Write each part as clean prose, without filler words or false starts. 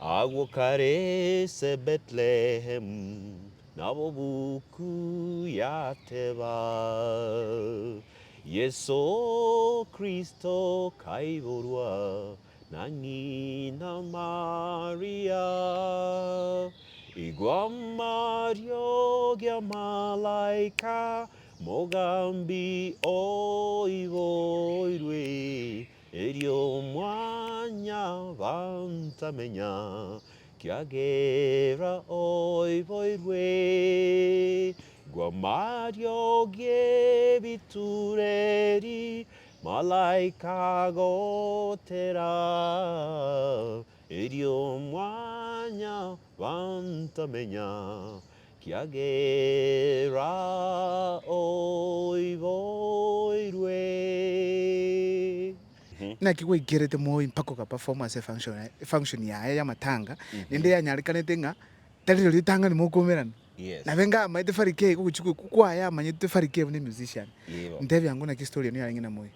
agokwa se Bethlehem nabobuku yateba Yeso Kristo kaiborwa nangina Maria Igwa Mario gya malaika Mogambi oivoirwe Erio mwanya vantamenya Kiagera oivoirwe Igwa Mario gye bitureri Malaika gotera Erio mwanya vantamenya Kiagera oivoirwe na kigwe igerete moi mpako ka performance function ya matanga ninde yanyarikanete nga tariro litanga ni mukomerana na venga maite farike kuchukwe kukwaya manyete farike ne musician ndevi yangu na story ni yaringi na moi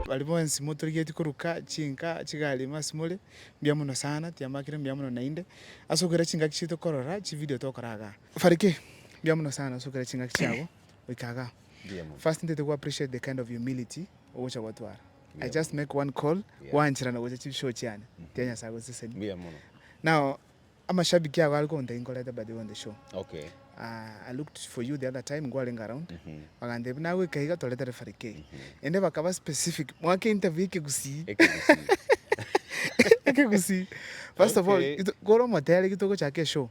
Walibonsi motori geti kuruka chinka chigali masimole mbiamuno sana tiamakire mbiamuno nainde asokera chinga kishito korora chi video tokoraga farike mbiamuno sana asokera chinga kichago wikaga first thing to appreciate the kind of humility ocha watwara I just make one call wanchira na wocha show chiana tianya sago sese mbiamuno now amashabiki yako aliko ndinkoleta by the on the show okay I looked for you the other time going around bagande nawe kaiga toleta refarike ende bakaba specific mwake interview kigusi first of all goro motel kitoko chake show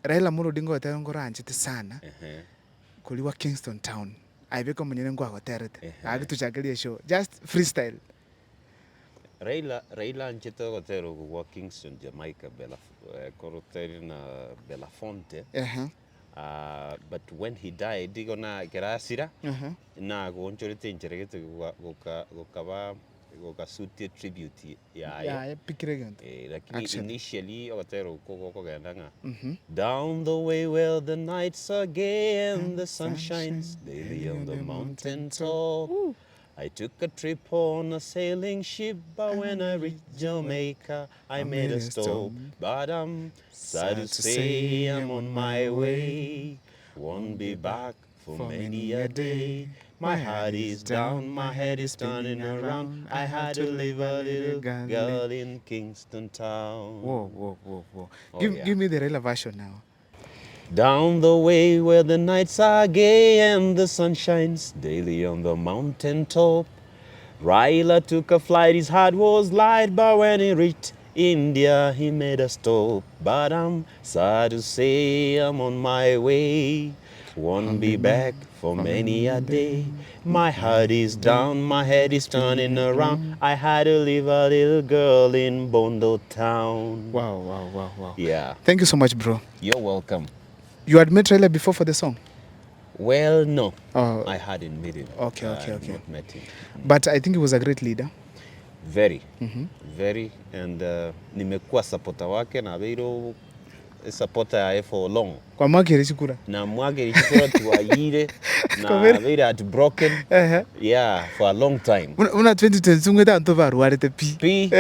Raila Amolo Odinga hotel ngora anchite sana kuliwa Kingston Town aibeko mwenyene ngwa hotelete akitu chake show just freestyle Raila anchite hotel kwa Kingston Jamaica Coroteri na Belafonte but when he died digona kerasira na gonchorete incheregete gokaba gokasuti tribute ya pikiregent lakini initially otero koko gendanga down the way where the nights are gay and the sun shines daily on the mountain top I took a trip on a sailing ship, but when I reached Jamaica, I made a stop. But I'm sad to say I'm on my way. Won't be back for many a day. My heart is down, my head is turning around. I had to leave a little girl in Kingston Town. Whoa. Give me the Raila version now. Down the way where the nights are gay and the sun shines daily on the mountain top. Raila took a flight, his heart was light, but when he reached India, he made a stop. But I'm sad to say I'm on my way. Won't be back for many a day. My heart is down, my head is turning around. I had to leave a little girl in Bondo Town. Wow. Yeah. Thank you so much, bro. You're welcome. You had met Raila before for the song? Well, no. I hadn't met him. Okay. Not met him. But I think he was a great leader. Very. And nimekuwa supporter wake na biro supporter ya for long. Kwa mwake rishikura? Na mwake rishikura tuwaire na biro at broken. Yeah, for a long time. Una 2020 sungweta antova ruarete pi.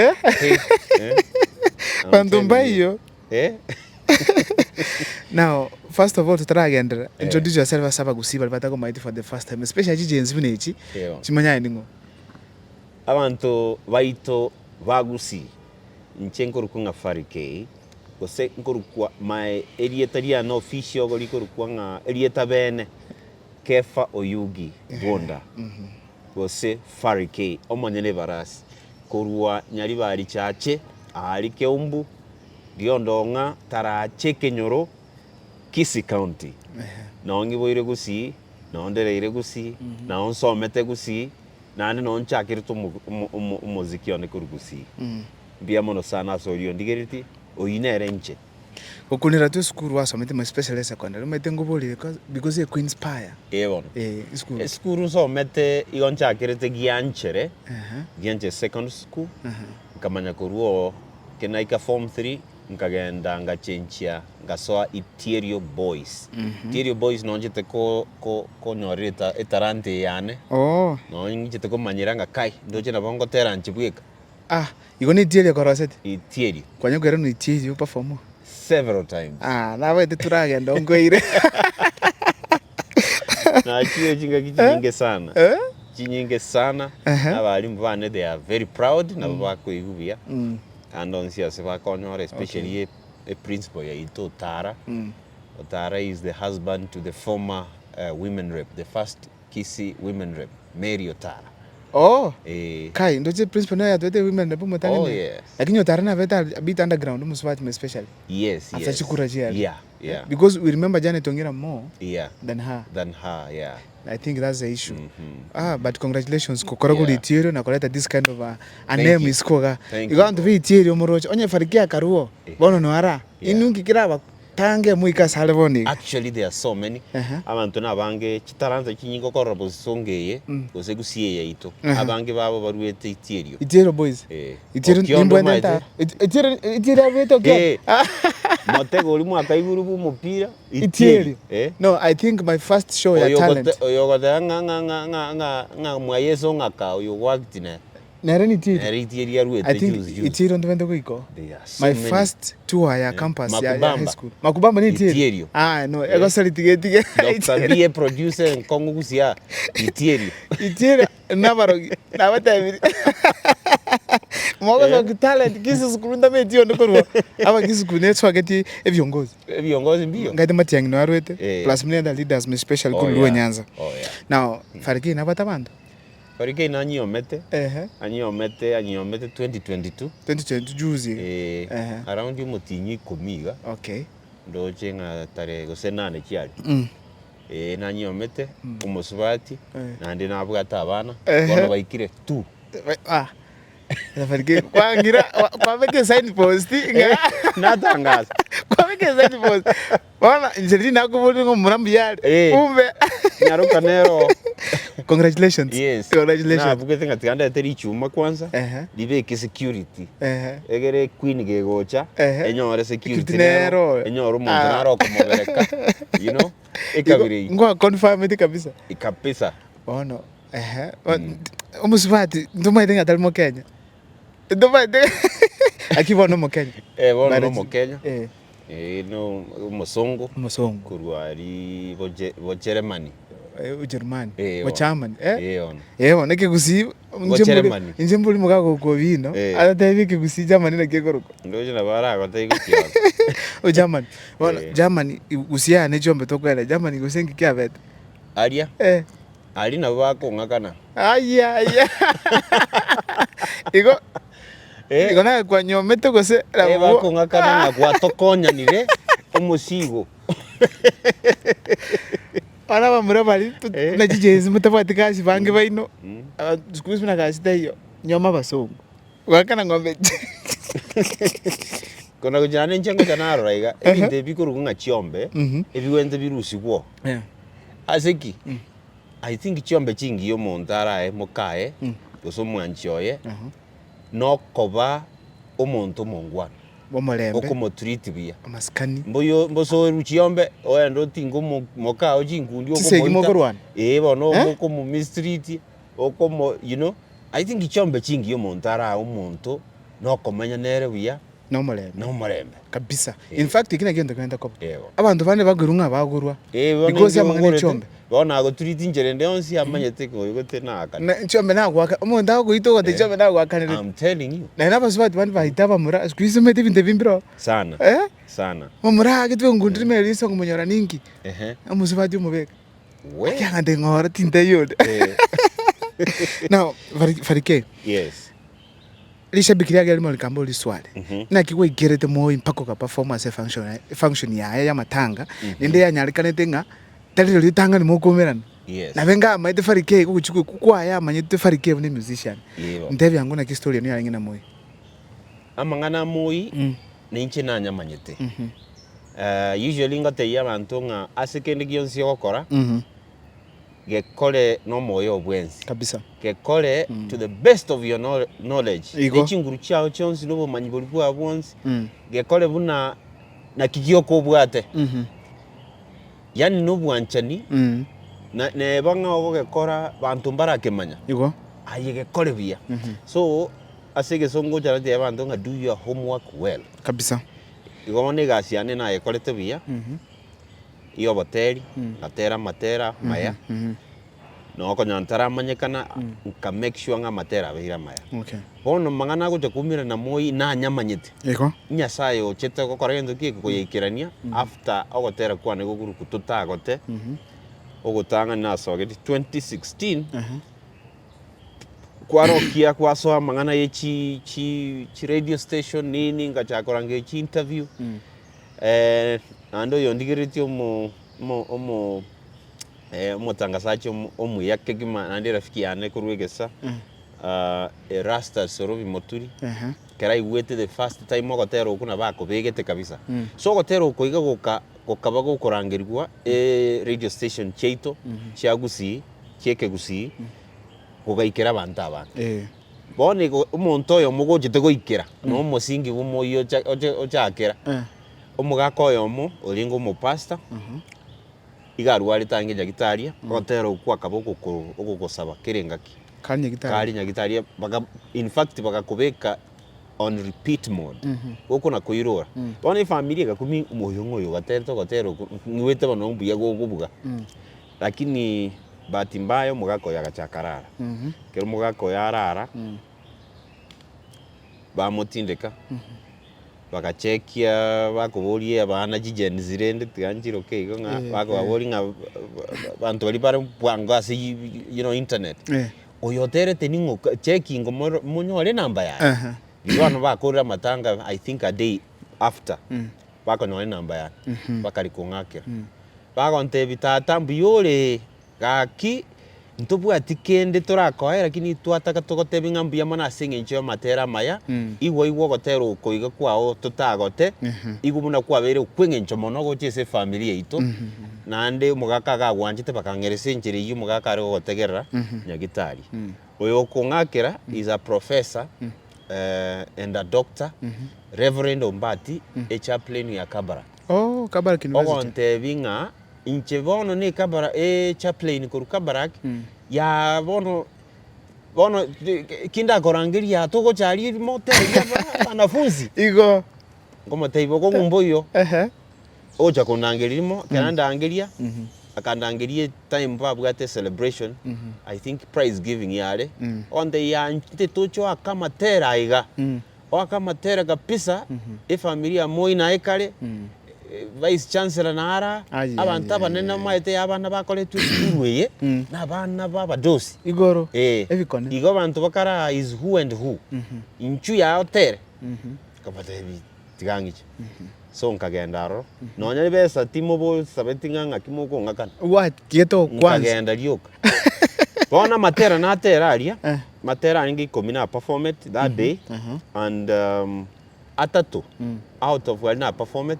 Pandomba hiyo. Now, first of all, to try again, introduce yourself as Omogusii, but I go for the first time, especially James Vinechi. Chimanya ningo. Abantu vaito Omogusii. Nchenkorukunga farike. Kose nkorukwa my erietaria no official golikorukwa nga erieta bene kefa oyugi bonda. Kose farike omanyene barasi. Korwa nyari bari chache ali keumbu Giondonga tarache kenyoro Kisi County. Na ongi boire Gusii, na ondereire Gusii, na onsomete Gusii, na ane no nchakiri to muziki one kuru Gusii. Biamono sana sorio ndigeriti oyinere nche. Okunira tu skuru wasomete my special secondary mete ngoboli because e Queen's Pire. Ewon. Skuru. Skuru so mete igonchakiri te gianchere. Gianche secondary school. Kamanya kuruo kenaika form 3 nkagenda ngachenchia ngasoa Iterio Boys. Iterio Boys nonjete ko nyorita etarante yane. Oh. Nonjete ko manyira ngakai ndoje nabongo tera nchibweka. Igo ni Iterio korosete. Iterio. Kwanyo kwero ni Iterio perform. Several times. Nawe turagenda ongoire. Na chiyo chinga kichinyinge sana. Chinyinge sana. Abalimu bane they are very proud na bako igubia. And on siya se bakonyora especially a principal ya ito Tara. Tara is the husband to the former women rep, the first Kisii women rep, Mary Otara. Oh. Kai ndoje principal na ya twete women rep mutani. Oh yes. Lakini Otara na veta a bit underground muswati especially. Yes, after chikura jia. Yeah. Because we remember Janet Ongira more than her. Yeah. I think that's the issue. But congratulations kokora kuli Iterio na koleta this kind of a name is koga. You want to be Iterio morocho onye farikia karuo. Bono no ara. Inungi kiraba tange muika salvoni. Actually there are so many. Abantu nabange chitaranza chinyingo korra bosongeye gose gusiye yaito. Abange babo baruete Iterio. Iterio Boys. Iterio nimbo ndata. Iterio beto ke. Motego uri mwaka iguru mupira Iterio. No, I think my first show ya talent. Oyogote nga mwayeso ngaka oyo worked in Nereni Iterio. Iterio aruete I think Iterio ndovende kuiko. My first tour ya campus ya high school. Makubamba ni Iterio. No, ego salitige. Dr. B producer Omogusii Iterio. Iterio nabarogi. Nabatabiri. Mwaga za talent kisi sikurunda metio ndokoro. Aba kisi kunetwa geti evyongozi. Evyongozi mbio. Ngade matiangi no arwete. Plus mnenda leaders me special kulu Nyanza. Now, fariki nabata bando. Fariki na anyomete 2022. 2022 juzi. Around mutinyi komiga. Okay. Ndoche nga tare gosenane cyari. Na anyomete umusubati nandi nabwata abana bano bayikire tu. Fariki kwangira kwa veke sign post natangaza kwa veke sign post wana njeri nakubona ngo murambi yale umbe nyaruka nero. Congratulations. Yes. Congratulations. Na buke tinga tiganda teri chuma kwanza. Libeke security. Egere queen gegocha enyore security nero enyore umuntu naro komobereka. You know? Ikabiri. Ngo confirm iti kabisa. Ikapisa. No. Umusubati nduma idenga dalmo Kenya. Nduma idenga. Akibono mo Kenya. Bono mo Kenya. No Mosongo. Kurwari bo Germany. Ujerumani. Bo Germany. Ona kigusi njembuli mugago ko bino. Adatebi kigusi Germany na kegoruko. Ndoje na bara ko tayi kutiya. Germany. Germany usia ne jombe tokwela Germany gusengi kyabet. Aria? Ali na bako ngakana. Aya. Igo na kwa nyomete gose bako ngakana ngwa tokonya nire umusigo. Ana bamura bali na jijezi mutafati kazi bange baino. Sikuzi na kazi tayo nyoma basongo. Wakana ngombe. Kona kujana nchenga janaro raiga. Ebinde bikuru nga chiombe. Ebiwente birusi kwo. Aseki. I think chiombe chingi yo montara mokae. Goso mwanchoye. No koba omonto mongwana. Bomolembe. Okomo treat bia. Amaskani. Mboso ruchiombe oyendo tingo moka ojingundi okomo. Bono okomo mistreat okomo you know. I think chiombe chingi yo montara omonto no komanya nere bia. No molembe. Kabisa. In fact ikina genda kwenda kopo. Abantu bane bagurunga bagurwa. Because ya mangane chiombe. Bona go treat injerende onsi amanyete ko yote naka. Chiombe na gwaka umuntu ago ito gote chiombe na gwaka nere. I'm telling you. Na ina basubati bane bahitaba mura. Squeeze mete binde bimbiro. Sana. Sana. Mura agitwe ngundiri meriso ngumunyora ningi. Amusubati umubeka. Kyangande ngora tinte yode. Now, Farike. Yes. Lisha bikiria gari mo kambo liswale. Na kiwe igerete mo impako ka performance function ya matanga. Ninde ya nyarikane tenga. Tali litanga ni mokomerana. Yes. Na venga maite Farike kuchukwe kukwa ya manyete Farike ni musician. Ndevi yangu na kistory ni yaringina moyi. Amangana moyi ninche na nyamanyete. Usually ngote ya bantu nga asekende gyonsi okora. gekole no moyo bwensi kabisa gekole to the best of your knowledge Igo. chao chonsi no bumanyi buli bwa bwonsi gekole buna na kigioko bwate yani no bwanchani na ne banga ogo gekora bantu mbarakemanya Igo. aye gekole bia so asege songo jarati abantu nga do your homework well kabisa igo ne gasiane na yekolete bia iyo boteri atera matera maya no ko nyantara manyekana nka make sure nga matera behira maya okay bono mangana gote kumira na moi na nyamanyete Ego. nyasaye ochete ko korendo ki ko yikirania after ogotera kwa ne gukuru kututagote ogotanga na sogeti 2016 kwarokia kwasoa mangana ye chi radio station nini ngachakorange chi interview ando yondigiriti omo mutangazaji omuyake gima nandi rafiki yane kurwegesa Rasta Sorobi Moturi kera igwete the first time ogotero kuna bako begete kabisa so ogotero koiga gokaba gokorangirwa radio station cheito cia Gusii chieke Gusii gogaikera abantu abana bone umuntu oyo mugojete goikera no musingi bumoyo ochakera omugaka oyo mo olingo mo pastor igarwari tange nyagitaria gotero kwa kaboko ogogosaba kirengaki kali nyagitaria baga in fact bagakubeka on repeat mode goko na kuirora bone familia gakumi umuhungu yo gotero ngiwete bano mbuya gogubuga lakini bahati mbaya mugako yagachakarara kero mugako yarara bamutindeka bakachekia bakuburie abana jijeni zirende tiganjiro keigo nga bakubaburi nga bantu bali bare bwanga si internet oyotere teningo checking munyore namba ya bano bakora matanga I think a day after bakonore namba ya bakali kongakira bagonte bitata mbiyore gaki ntobwa tikende torakoa lakini twataka togotebi ngambia mana singe ncho matera maya igwo gotero koiga kwao tutagote igumuna kwabere kwenge ncho mono gochese familia ito nande mugaka gagwanjite bakangerese njire yu mugaka ari gotegerera nyagitari oyo kongakera is a professor and a doctor Reverend Ombati a chaplain ya Kabara Kabara University ogonte binga inche bono ni Kabara chaplain kuru Kabarak ya bono kinda korangiria togo chari motel ya wanafunzi Igo ngomo teibo ko ngumboyo oja konangirimo kananda angiria akandangirie time babwate celebration I think prize giving yale on the ya nte tocho akamatera iga akamatera kapisa familia moi na ekale vice chancellor nara abantu abanena maite abana bakoletu schoolweye nabana baba dosi igoro ebikone igo abantu bakara is who and who inchu ya hotel kapate bi tigangiche so nkagendaro nonya besa timobo sabetinganga kimoko ngakana what geto kwanza nkagenda lyoka bona matera na tera aria matera ngi komina perform it that day and atatu out of well na perform it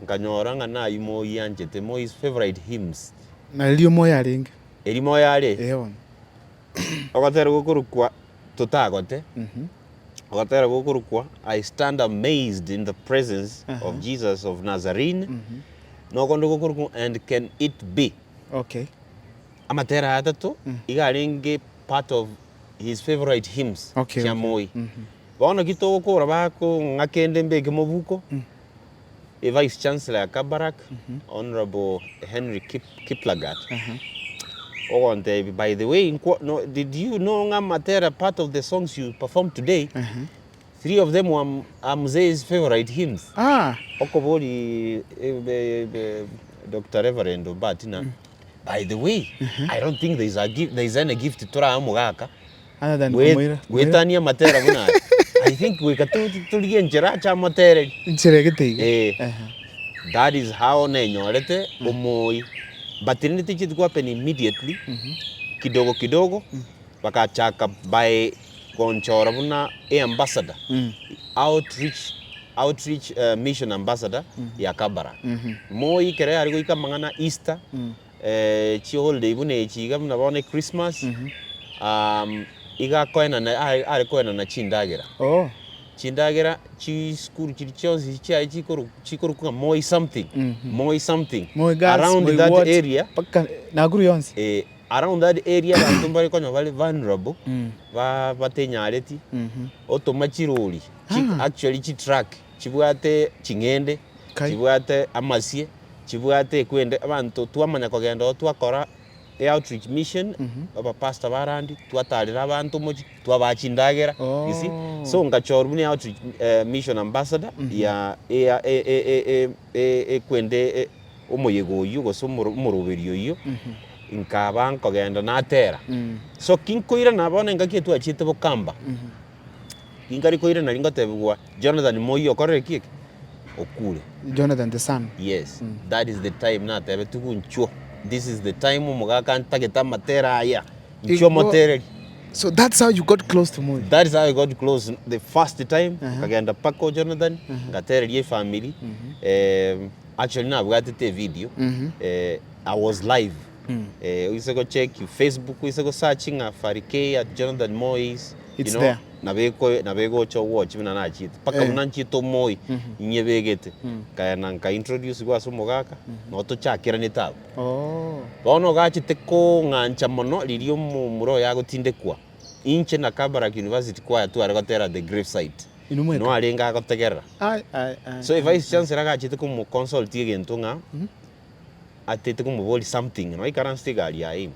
nkanyoranga na imo yanjete mo his favorite hymns na liyo moya ringi elimo yale ewa ogatera gukurukwa tutagote ogatera gukurukwa I stand amazed in the presence of Jesus of Nazarene no kondo gukurukwa and can it be okay amatera atatu igaringe part of his favorite hymns chamoi bona gito ko rabako ngakende mbege mobuko vice chancellor ya Kabarak honorable Henry Kiplagat by the way no, did you know ngamatera part of the songs you performed today 3 of them were Mzee's favorite hymns okobori Dr. Reverend Obatina by the way I don't think there is any gift tora amugaka other than wetania matera buna I think we katu tulie njera cha matera njere gete that is how nenyorete omoi but in the teach go happen immediately kidogo kidogo bakachaka by konchora buna ambassador outreach mission ambassador ya Kabara moi kere ari go ikamangana Easter chi holiday bune chi gamna bone Christmas iga koena na ari koena na chindagera chindagera chi school chi chonzi chi koru kwa moi something around that area paka na guru yonsi around that area bantu bari konya bali vulnerable ba tenyareti otomachiroli actually chi track chibwate chingende chibwate amasie chibwate kwende abantu twamanya kugenda twakora outreach mission aba pastor barandi twatalira abantu mochi twabachindagera you see so ngachorbu ni outreach mission ambassador ya kwende omoyego yugo so muruberio yo inkaban kugenda natera so kinkoira nabone ngakitu achite bokamba kinkari koira naringotebwa Jonathan Moyo korre kiek okule Jonathan the son yes that is the time na tebe tukuncho this is the time umugaka ntageta matera aya ncho matera so that's how you got close to Moi that is how I got close the first time kagenda pako Jonathan ngatererie family actually na bwatete video I was live we go check Facebook we go searching Farike at Jonathan Moyes it's you know, there nabego cho watch mina na chit paka unanchito Moi nyebegete kaya nanka introduce kwa sumogaka no to chakira ni tab bono gachite ko ngancha mono lirio muro yago tindekwa inche na Kabarak University kwa tu aragotera the grave site no alenga agotegera so if vice chancellor gachite ko mu consult yegentunga atete ko mu boli something no ikaranste gali ya him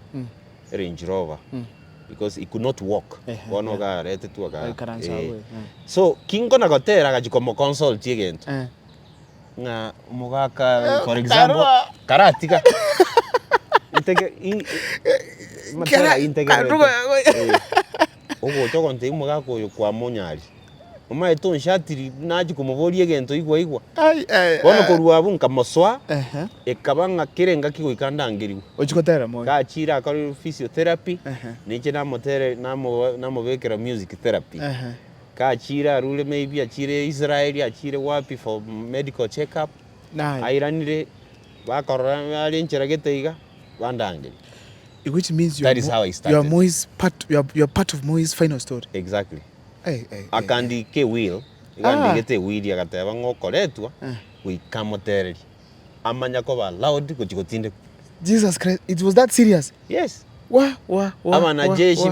Range Rover because he could not walk bono ga rete tu aga so kingo na gotera gachikomo consult yegento na mugaka for example karatika intege matera intege ogo tokonte mugaka yo kwa monyari omae to nshatiri naji kumubolie gento igwa bono koruwa bunka moswa ekabanga kirenga kigwikandangiriwa ochikotera Moi gachira akari physiotherapy niche na motere na mobekera music therapy kachira rule maybe achire Israel achire wapi for medical check up airanire bakorora alenchera geteiga bandangiri which means that is how I started. You are Moi's part. You are part of Moi's final story. Exactly. Akandi ke will. Akandi gete will ya gateba ngokoretwa. We kamotereri. Amanya ko ba loud ko chikotinde. Jesus Christ, it was that serious. Yes. Wa. Amana jeshi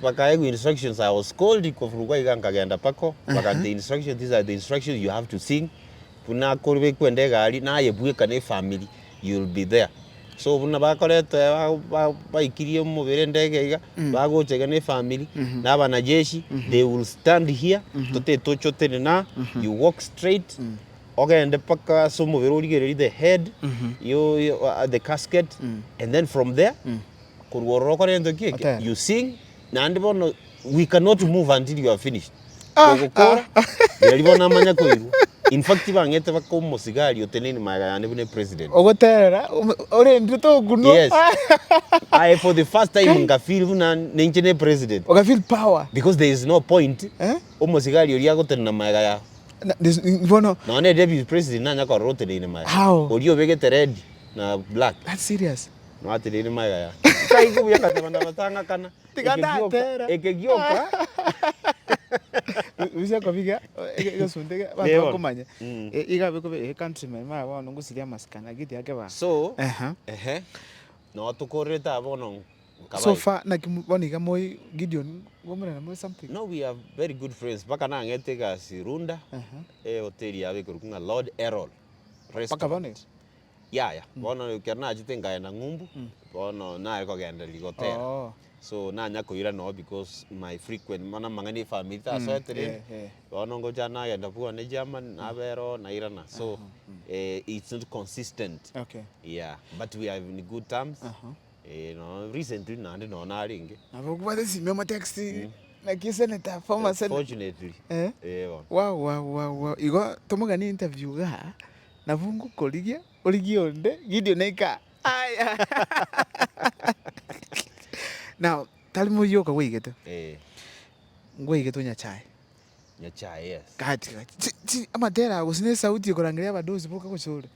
bakaego instructions I was called ko furuga igangagenda pako. Bakante instructions, these are the instructions you have to sing. Puna korbe kwende gali na yebuye kane family. You'll be there. So buna bakoreta baikirie mu berendege iga bagochega ne family na bana jeshi they will stand here tote tochote na you walk straight ogende paka so mu berori the head you the casket and then from there kurworo korendo kieke you sing na ndibono we cannot move until you are finished gokora ndibona amanya koiru in fact bangete bako musigari oteneni magayane bune president ogotera ore ndito guno yes I for the first time ngafeel buna nenchene president oga feel power because there is no point omusigari ori agotena magaya bono no ne deputy president nanya ko roteneni magaya ori obegete red na black that's serious no ateneni magaya kai kubuya katana batanga kana ekegioka Usia kobiga egosunde ba komanya igabe ko countryman ma ba no ngusiria maskana giti yake ba so no tukoreta bono so far na kimoniga Moi Gideon gomera na Moi something no we are very good friends baka na ngete ga Sirunda hotel yabe kurukunga Lord Errol baka bone ya bono kerna jitenga na ngumbu bono na ko genda ligotera so na nyakoira no because my frequent mana mangani family ta so etre bono ngo jana ya ndapuwa ne German na bero na irana so it's not consistent yeah but we are in good terms no recently na ndo na ringe abokubate simema taxi na kiseneta former senator fortunately wow igo tomogani interview ga na vungu koligia oligionde Gideon Naika now tell me you go wigete ngwigete nyachai yes kati amatera gusine sauti korangiria badozi boka kuchule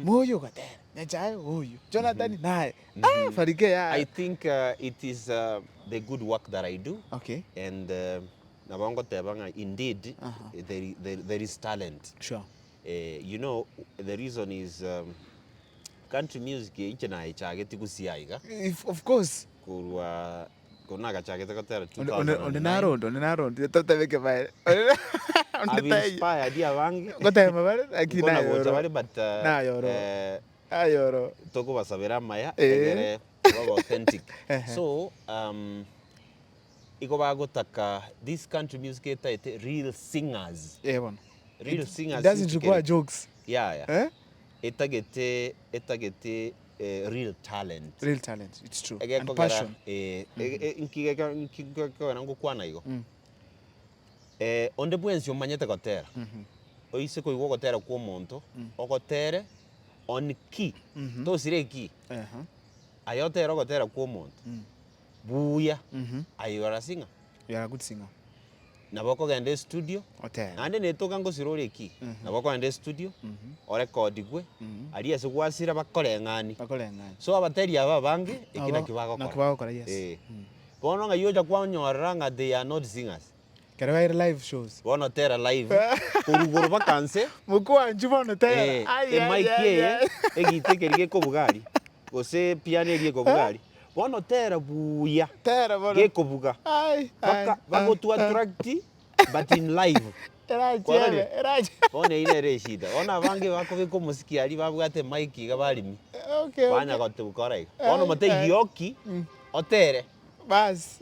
Moyo gatera. Nyachae huyu. Jonathan naye. Farike ya. I think it is the good work that I do. Okay. And nabongo tebanga indeed there is talent. Sure. You know, the reason is country music ichena ichageti kusiaiga. Of course. Kurwa kona gachageti gatera 2009. On narondo. Totaveke bae. I've inspired dia bangi. Gotema bale akina yoro. But na yoro. Ayoro. Toko basabera maya egere authentic. So iko bagotaka this country music ete real singers. Bon. Real singers. It doesn't require jokes. Yeah. Etagete real talent. Real talent. It's true. And passion. Nkigeka nango kwana igo. Onde bwenzi omanyete gotera. Oise ko igo gotera kwa monto, ogotere on key. To sire key. Ayotera gotera kwa monto. Buya. Ayora singer. You are a good singer. Naboko gende studio. Otera. Ande neto ngo sirore key. Naboko gende studio. O record gwe. Ali ase gwasira bakore ngani. So abateri aba bange ekina kibago kora. Nakibago kora, yes. Bono nga yoja kwa nyoranga they are not singers. Kero wa live shows. Bono tera live. Kuruguru bakanse. Mukwa njubono tera. Mic ye egite kerige ko bugari. Gose piano ye ko bugari. Bono tera buya. Tera bono. Ge ko buga. Bago tu attract but in live. Eraje. Bono ine reshida. Ona bange bako ko musiki ali babwate mic ga balimi. Okay. Banya ko tu koreka. Bono mate yoki otere. Bas.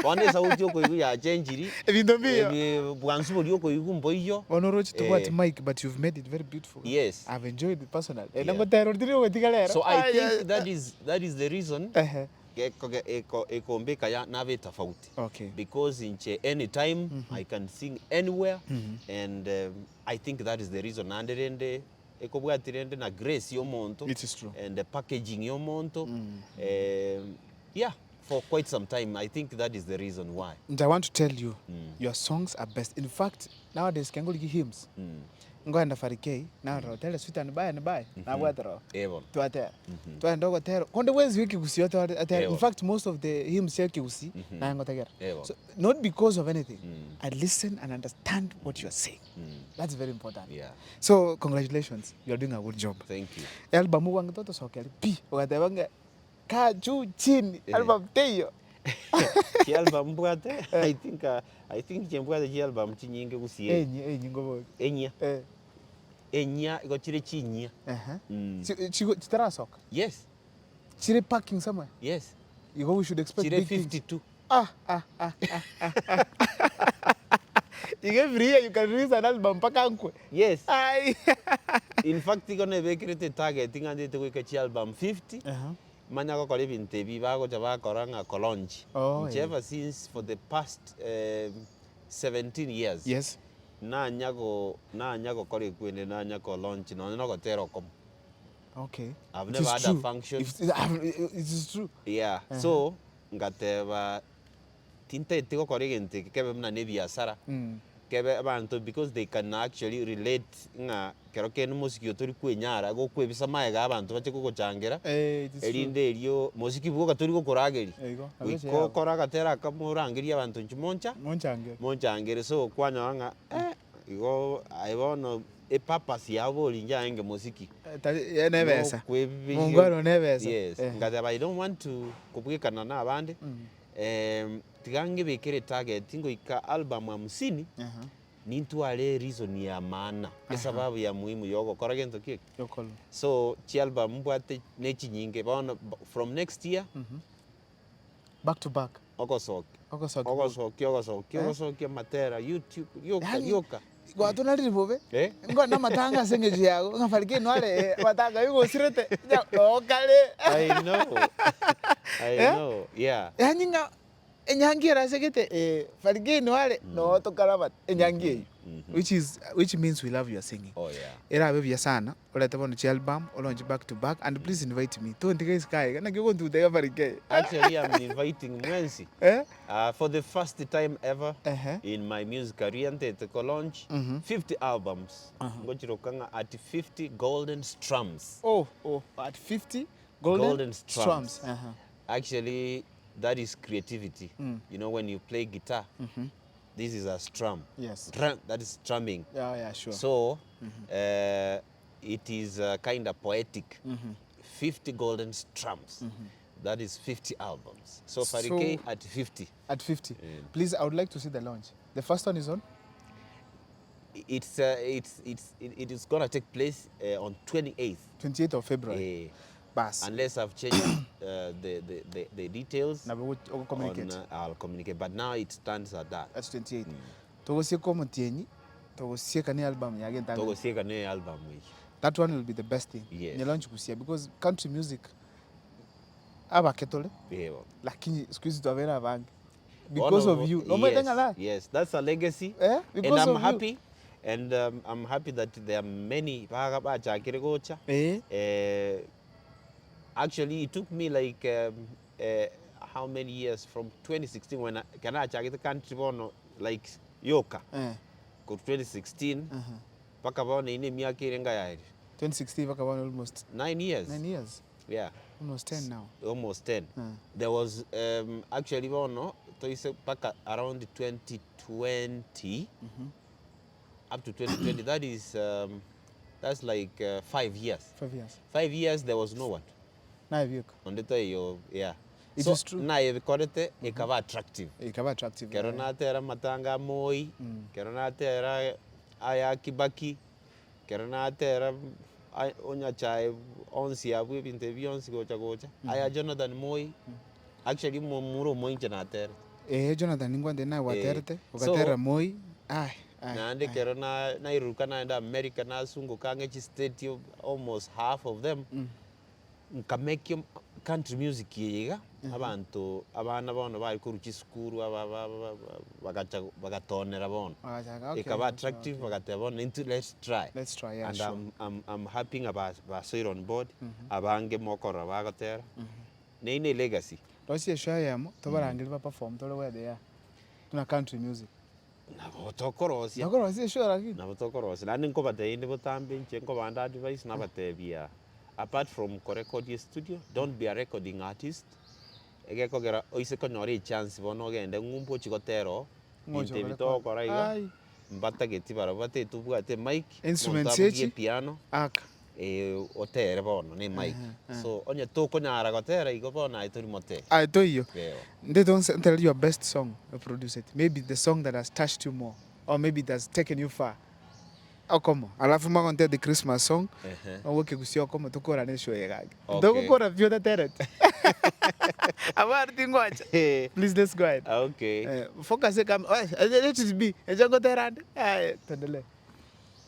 Bono sauti ko ya chenjiri. Ebindo mbio. Bwansu boli ko igumbo iyo. Bono rochi to what mic, but you've made it very beautiful. Yes. I've enjoyed it personally. Nango tera ordiri wetigalera. So I think that is the reason. Ekombeka ya nave tofauti. Okay. Because in any time I can sing anywhere and I think that is the reason. Anderende ekobwatirende na grace yo monto. It is true. And the packaging yo monto. Yeah, for quite some time I think that is the reason why. And I want to tell you, your songs are best. In fact, nowadays kangoliki hymns. Ngoenda farike na rotele sweet and buy na bwatero twatera twenda gotero konde wezi wiki gusi atera. In fact most of the hymns yake gusi na ngotagera. So not because of anything, I listen and understand what you are saying. That's very important. So congratulations, you are doing a good job. Thank you. Album wangu toto sokeli pi ogatebanga ka juu chini album teyo. Ki album bwate I think chembwate ki album chinyinge gusie enyi ngobo enya enya iko chire chinya chitara sok. Yes. Chire parking somewhere. Yes. You go, we should expect chire big 52 you get free, you can release an album pakankwe. Yes. In fact gonna be create target ngande to ke chi album 50. Manya ko kole bintebi bago jaba koranga kolonji. Ever since for the past 17 years. Yes. Na nyago kole kwende na nyako launch no go tero kom. Okay. I've never had a function. It is true. Yeah. So ngateba tinte tiko kore gente kebe mna ne biasara. Kebe abantu because they can actually relate nga kero ken musiki otori kwenyara go kwebisa maega abantu bache ko changera erinde elio musiki buga tori go korageri ko koraga tera kamurangiria abantu nchimoncha monchangere so kwanya nga igo aibono e papa si abo linja enge musiki nevesa mungaro nevesa. Yes. Ngata I don't want to kubwekana na abande tigange bekere target ngo ika album 50 nintwale reason ya maana sababu ya muhimu yogo koragento kike yokolo. So chi album mbwate nechi nyinge bana from next year back to back ogosoke matera YouTube yoka gwatu nari bobe ngo na matanga sengeje yago ngafarike nwale matanga yugo sirete okale. I know. Yeah. Yanyinga enyangira segete farike nwale no to karabat enyangi which means we love your singing. Oh yeah. Era abevya sana oleta bono chi album olonje back to back, and please invite me. Don't guys kai na go to the Farike. Actually, I'm inviting Mwensi. For the first time ever in my music career, to launch 50 albums. Ngochirokanga at 50 golden strums. Oh, at 50 golden strums. Actually, that is creativity. You know, when you play guitar, this is a strum. Yes. That is strumming. Yeah, sure. So, it is kind of poetic. 50 golden strums. That is 50 albums. So Farike at 50. At 50. Please, I would like to see the launch. The first one is on? It is gonna take place on 28th. 28th of February. Bas. Unless I've changed the details, I'll communicate. I'll communicate. But now it stands at that. That's 28th. Togosie komo tieni. Togosie kani album ya again. Togosie kani album. That one will be the best thing. Yes. Ni launch kusia because country music aba ketole. Yeah. Lakini squeeze to avera bang. Because of you. Yes, that's a legacy. Because and I'm of happy. You. And I'm happy that there are many. Actually, it took me like how many years from 2016 when I check the country like yoka. 2016. Paka bono ine miaka irenga yairi. 2016 paka bono almost 9 years. 9 years. Yeah. Almost 10 now. Almost 10. There was actually bono paka around 2020. Up to 2020. That is that's like 5 years. 5 years. 5 years there was no one. On the time, yeah. It is true. Na yebikorete ikaba attractive. Ikaba attractive. Kero natera matanga Moi, kero natera aya Kibaki, kero natera onya chai onsi abu binte bionsi gocha. Aya Jonathan Moi. Actually muro Moi natera. Jonathan ningwande na waterte, ukatera Moi. Nande kero na iruka na America na sungu kange chi state almost half of them. Nkameke country music yiga abantu abana bono bari kuruki skuru bagatonera bono ikaba attractive bagatebona into let's try, yeah, and sure. I'm happy about so on board abange mokora bagatera nene legacy tosie shayamo tobarangirwa perform tole where they are tuna country music nabotokorosia sure lakini nabotokorosia nani nkobate inde botambe nko banda advice nabatebia. Apart from record your studio, don't be a recording artist. Ege kogera oise konyori chance bono gende ngumpo chikotero. Intebito koraiga. Mbata geti bara bate tubwate mic, instruments echi piano. Aka. Otere bono ni mic. So onye to konyara gotera igo bono aitori mote. Aitoyo. They don't tell you your best song or produce it. Maybe the song that has touched you more, or maybe that's taken you far. Okomo alafu makonte the Christmas song owoke kusio komo tukora nesho yegage ndokukora vyo the teret abarti ngocha please let's go ahead. Okay. Focus come let it be ejango terad tendele.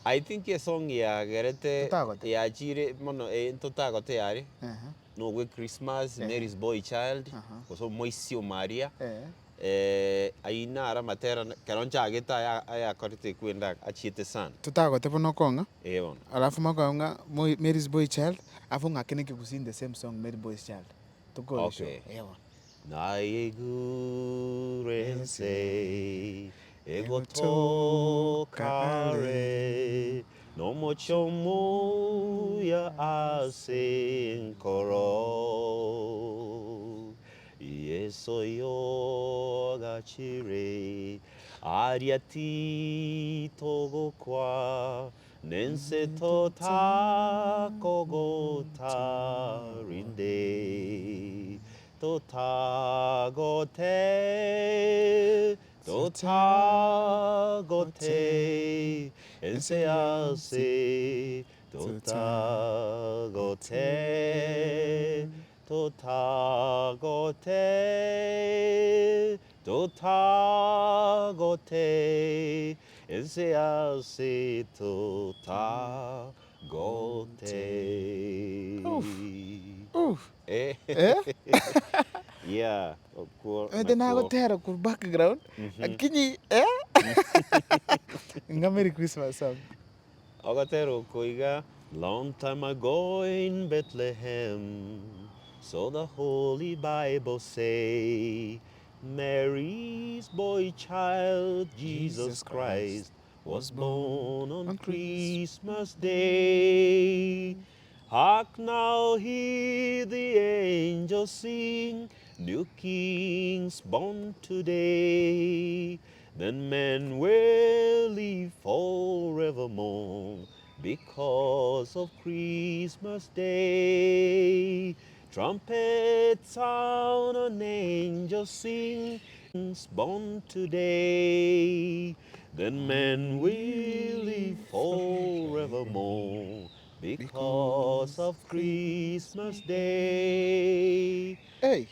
I think a song ya gerete ya chire mono totagote yari no we Christmas Mary's Boy Child koso Moisio Maria aina ara matera karoncha ageta ya korite kwenda achiete sana tutagote bono konga bon alafu makonga Mary's Boy Child afunga keneke kusing the same song Mary's Boy Child tukole show na igure egotokare no mochomo ya asinkoro yeso yo gachire ariati togokwa nense tota kogota rinde tota gote ense ase tota gote ense ase Yeah, okwo Tena gotera ku background. Akinyi nga Merry Christmas song. Ogotero koiga. Long time ago in Bethlehem, so the Holy Bible say, Mary's boy child, Jesus Christ, was born on Christmas Day. Hark now, hear the angels sing, new kings born today. Then men will live forevermore because of Christmas Day. Trumpets sound and angels sing, born today. Then men will live forevermore because of Christmas Day. Hey,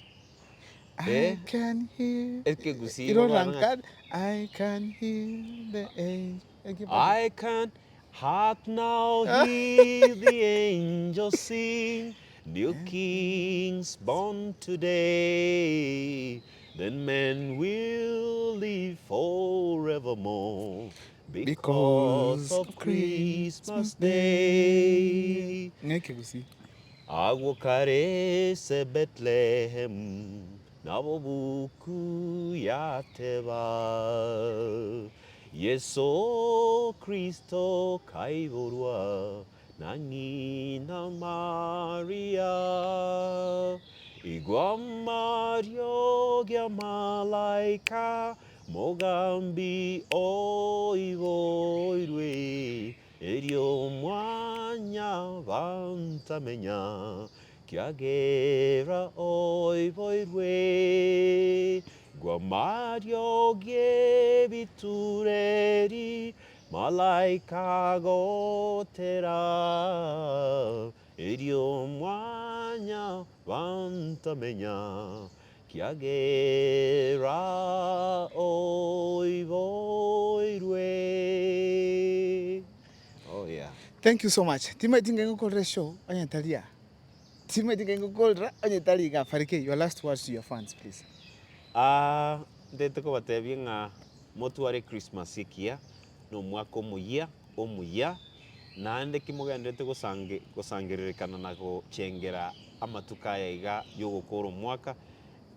I can hear. Es que gusi You know, mo Rankad, I can hear the angel. I can hark now, hear the angels sing, new kings born today. Then men will live forevermore because of Christmas Day. Agokwa se Bethlehem, nabobuku yateba. Yeso Kristo kaiborwa, nangina Maria. Igwa Mario gya malaika, mogambi oivoirwe. Erio mwanya vantamenya, kiagera oivoirwe. Gwa Mario gie bitureri, malaika gotera. Erio mwanya vantamenya, kiagera oivoirwe. Oh yeah. Thank you so much. Tima tinga ngokore show anyatalia. Tima tinga ngokora anyatalia Farike. Your last words to your fans, please. Ndete ko batebia nga motware Christmas ikia no mwaka omuya nande kimogendete gusangirikana na guchengera amatuka yaiga yogokora mwaka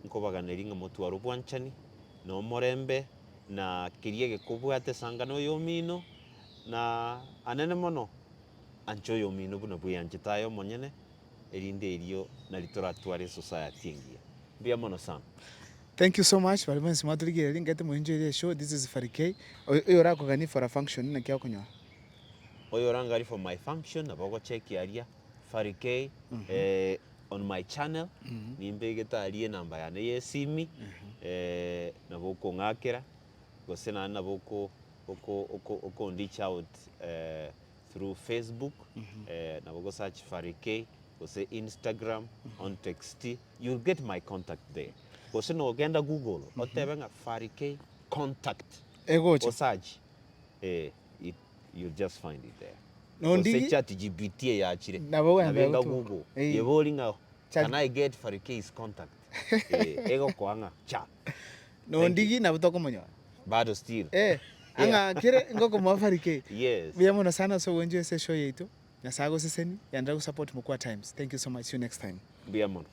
nkobaganeri nga motware obwanchani no morembe na kiriege kubwate sangano yomino na anene mono ancho yomino buna buyangitayo monyene erinde erio na litoratware society ngia bia mono sana. Thank you so much. Walimu simatuligi ngete mo enjoy the show. This is Farike. Oyora ko gani for a function na kya kunyo. Oyora ngari for my function abago check area Farike on my channel nimbegeta alie namba ya ne simi na boko ngakera gosena na boko oko reach out through Facebook na boko search Farike gose Instagram on text you'll get my contact there. Gose no genda Google otebenga Farike contact Egoche. or search you'll just find it there. No Gose chat GPT ya chire na benga Google yebolinga can I get Farike's contact ego kwanga cha no ndigi na butoko monyo bado still anga kire ngoko mo Farike. Yes, Biamono sana so enjoy the show yetu. Nyasago seseni yandra support mkwa times. Thank you so much. See you next time. biamono.